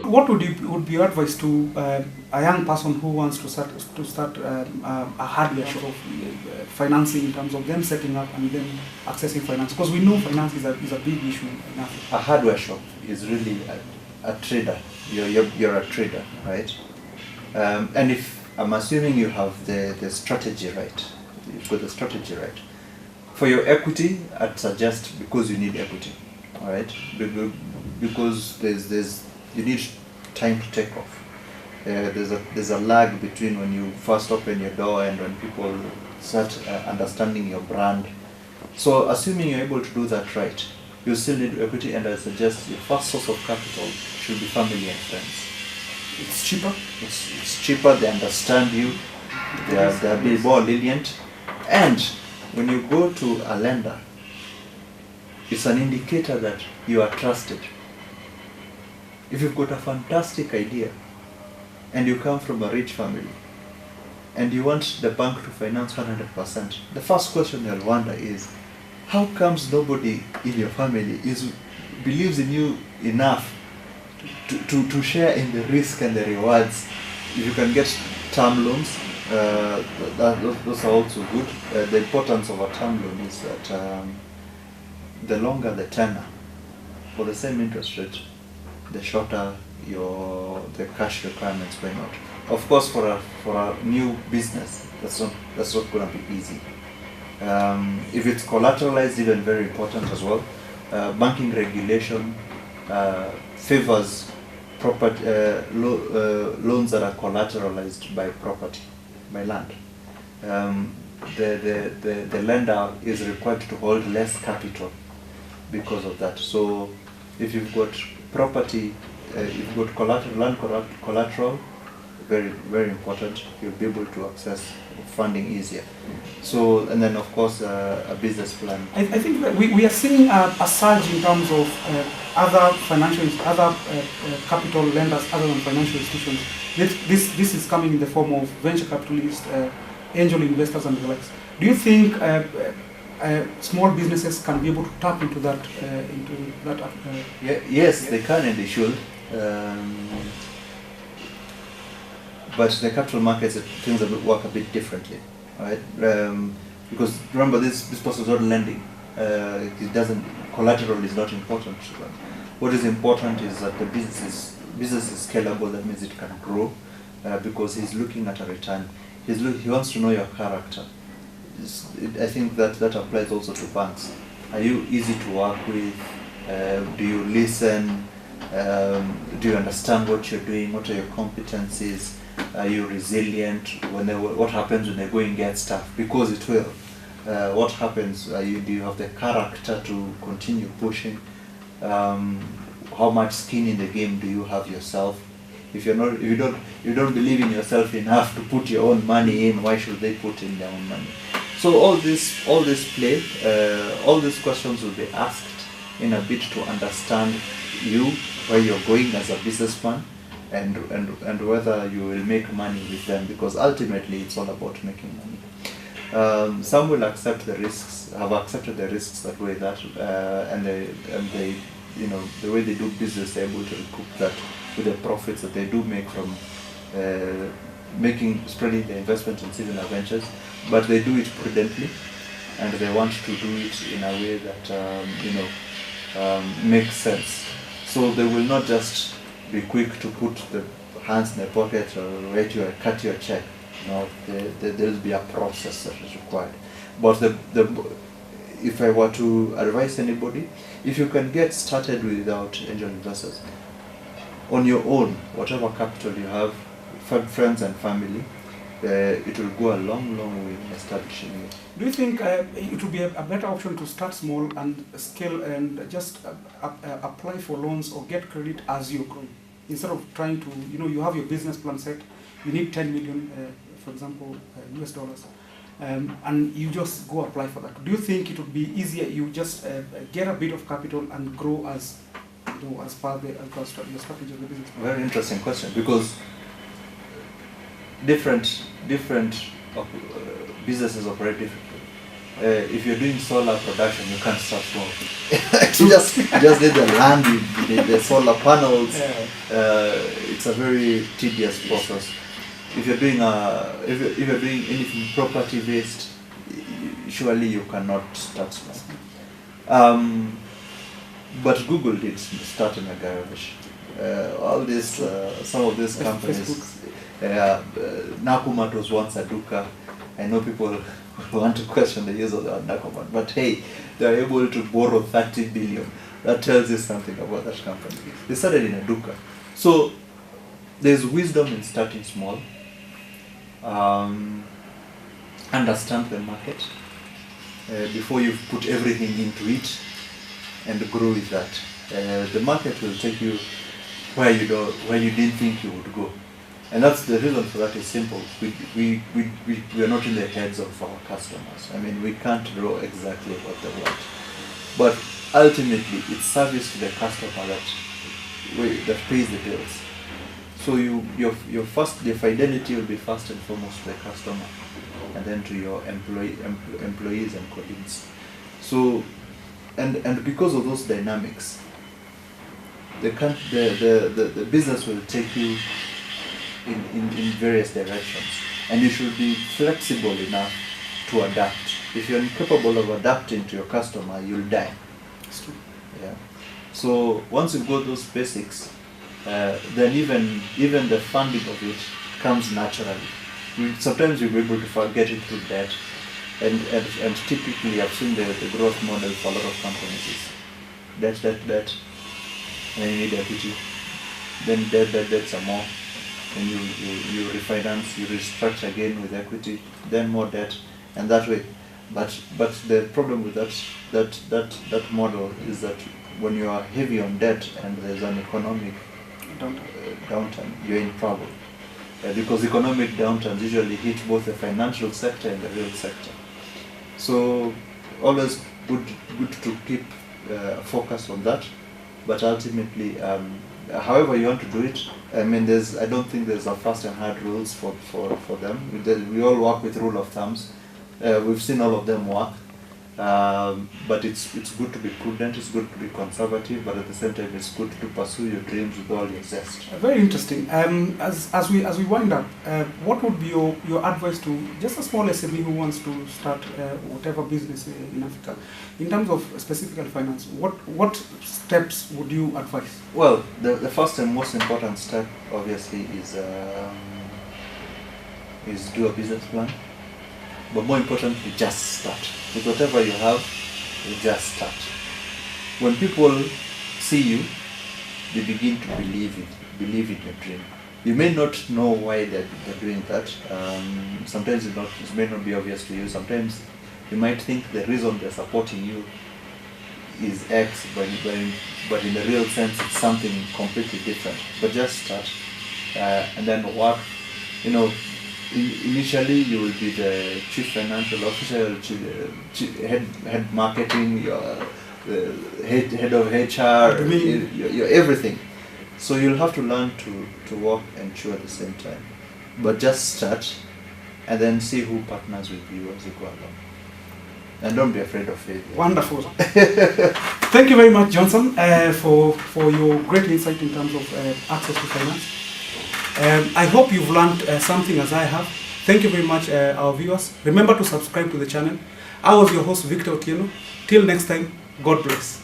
what would be your advice to a young person who wants to start a hardware shop of financing in terms of them setting up and then accessing finance? Because we know finance is a big issue in Africa. A hardware shop is really a trader. You're a trader, right? And if I'm assuming you have the strategy right, you've got the strategy right. For your equity, I'd suggest, because you need equity, all right? Because you need time to take off. There's a lag between when you first open your door and when people start understanding your brand. So assuming you're able to do that right, you still need equity, and I suggest your first source of capital should be family and friends. It's cheaper? It's cheaper, they understand you, they're a bit more lenient, and when you go to a lender, it's an indicator that you are trusted. If you've got a fantastic idea and you come from a rich family and you want the bank to finance 100%, the first question they'll wonder is, how comes nobody in your family believes in you enough to share in the risk and the rewards? If you can get term loans, those are also good. The importance of a term loan is that the longer the tenor for the same interest rate, the shorter the cash requirements going out. Of course, for a new business, that's not going to be easy. If it's collateralized, even very important as well. Banking regulation favors property loans that are collateralized by property, by land. The lender is required to hold less capital because of that. So if you've got property, you've got land collateral, very, very important, you'll be able to access funding easier. So, and then of course a business plan. I think that we are seeing a surge in terms of other capital lenders other than financial institutions. This is coming in the form of venture capitalists, angel investors and the likes. Do you think small businesses can be able to tap into that? Yes, they can and they should. But the capital markets, things work a bit differently, right? Because remember, this person is not lending. Collateral is not important to them. What is important is that the business is scalable. That means it can grow because he's looking at a return. He wants to know your character. I think that applies also to banks. Are you easy to work with? Do you listen? Do you understand what you're doing? What are your competencies? Are you resilient? What happens when they go and get stuff? Because it will. What happens? Do you have the character to continue pushing? How much skin in the game do you have yourself? If you don't believe in yourself enough to put your own money in, why should they put in their own money? So all this play, all these questions will be asked in a bit to understand you, where you're going as a businessman, and whether you will make money with them, because ultimately it's all about making money. Some will accept the risks, have accepted the risks that way, and they the way they do business, they're able to recoup that with the profits that they do make from spreading the investment in similar ventures, but they do it prudently, and they want to do it in a way that makes sense. So they will not just be quick to put the hands in their pocket or cut your check. No, there will be a process that is required. But if I were to advise anybody, if you can get started without angel investors, on your own, whatever capital you have, friends and family, it will go a long, long way in establishing it. Do you think it would be a better option to start small and scale and just apply for loans or get credit as you grow, instead of trying to, you have your business plan set, you need 10 million, for example, US dollars, and you just go apply for that? Do you think it would be easier you just get a bit of capital and grow as part of your strategy of the business? Very interesting question, because different businesses operate differently. if you're doing solar production, you can't start small. you just need the land, you need the solar panels. It's a very tedious process. If you're doing if you're doing anything property based, surely you cannot start small. But Google did start in a garage. All this, some of these companies, Nakumat was once a duka. I know people want to question the use of the word Nakumat, but hey, they are able to borrow 30 billion. That tells you something about that company. They started in a duka. So there's wisdom in starting small. Understand the market before you put everything into it and grow with that. The market will take you where you didn't think you would go, and that's the reason for that is simple. We are not in the heads of our customers. I mean, we can't know exactly what they want, but ultimately it's service to the customer that pays the bills. So your fidelity will be first and foremost to the customer, and then to your employees and colleagues. So, and because of those dynamics, the business will take you in various directions, and you should be flexible enough to adapt. If you're incapable of adapting to your customer, you'll die. That's true. Yeah. So once you've got those basics, then even the funding of it comes naturally. Sometimes you'll be able to get it through debt, and typically I've seen the growth model for a lot of companies is debt, and then you need equity, then debt some more, and you refinance, you restructure again with equity, then more debt, and that way. But the problem with that model is that when you are heavy on debt and there's an economic downturn, you're in trouble. Because economic downturns usually hit both the financial sector and the real sector. So always good to keep focus on that. But ultimately, however you want to do it, I mean, I don't think there's a fast and hard rules for them. We all work with rule of thumbs. We've seen all of them work. But it's good to be prudent, it's good to be conservative, but at the same time it's good to pursue your dreams with all your zest. Very interesting. As we wind up, what would be your advice to just a small SME who wants to start whatever business in Africa? In terms of specifically finance, what steps would you advise? Well, the first and most important step obviously is do a business plan. But more importantly, just start. With whatever you have, just start. When people see you, they begin to believe in your dream. You may not know why they're doing that. Sometimes it may not be obvious to you. Sometimes you might think the reason they're supporting you is X, but in the real sense, it's something completely different. But just start, and then work. Initially, you will be the chief financial officer, head marketing, head of HR, you're everything. So you'll have to learn to work and chew at the same time. But just start, and then see who partners with you as you go along. And don't be afraid of failure. Wonderful. Thank you very much, Johnson, for your great insight in terms of access to finance. I hope you've learned something as I have. Thank you very much, our viewers. Remember to subscribe to the channel. I was your host, Victor Otieno. Till next time, God bless.